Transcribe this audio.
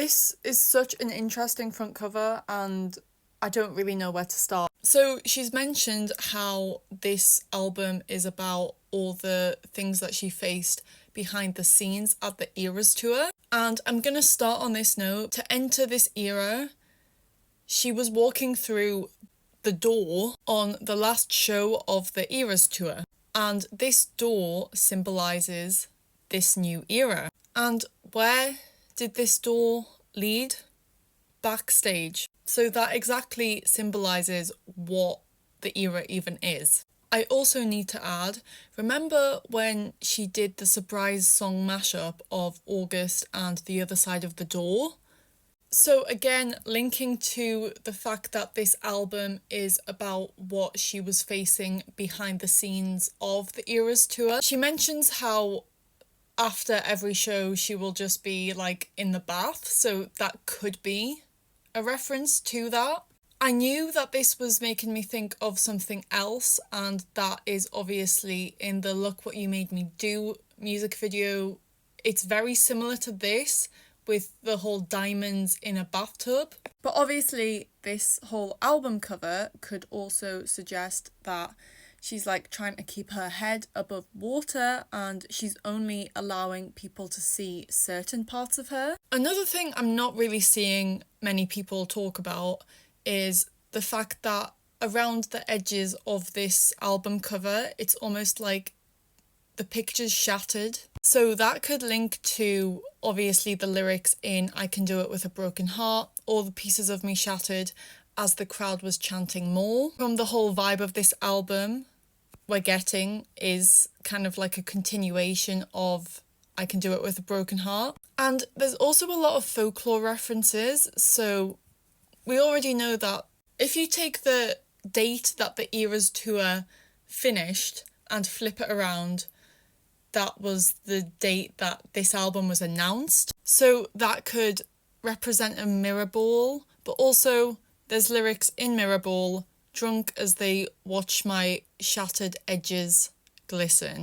This is such an interesting front cover and I don't really know where to start. So she's mentioned how this album is about all the things that she faced behind the scenes at the Eras tour. And I'm going to start on this note. To enter this era, she was walking through the door on the last show of the Eras tour. And this door symbolises this new era. And where did this door lead? Backstage. So that exactly symbolises what the era even is. I also need to add, remember when she did the surprise song mashup of August and The Other Side of the Door? So again, linking to the fact that this album is about what she was facing behind the scenes of the Eras tour. She mentions how after every show she will just be like in the bath, so that could be a reference to that. I knew that this was making me think of something else, and that is obviously in the Look What You Made Me Do music video. It's very similar to this with the whole diamonds in a bathtub. But obviously this whole album cover could also suggest that she's like trying to keep her head above water and she's only allowing people to see certain parts of her. Another thing I'm not really seeing many people talk about is the fact that around the edges of this album cover, it's almost like the picture's shattered. So that could link to obviously the lyrics in I Can Do It With a Broken Heart, all the pieces of me shattered as the crowd was chanting more. From the whole vibe of this album, we're getting is kind of like a continuation of I Can Do It With a Broken Heart. And there's also a lot of folklore references, so we already know that if you take the date that the Eras tour finished and flip it around, that was the date that this album was announced. So that could represent a mirror ball, but also there's lyrics in Mirror Ball, drunk as they watch my shattered edges glisten.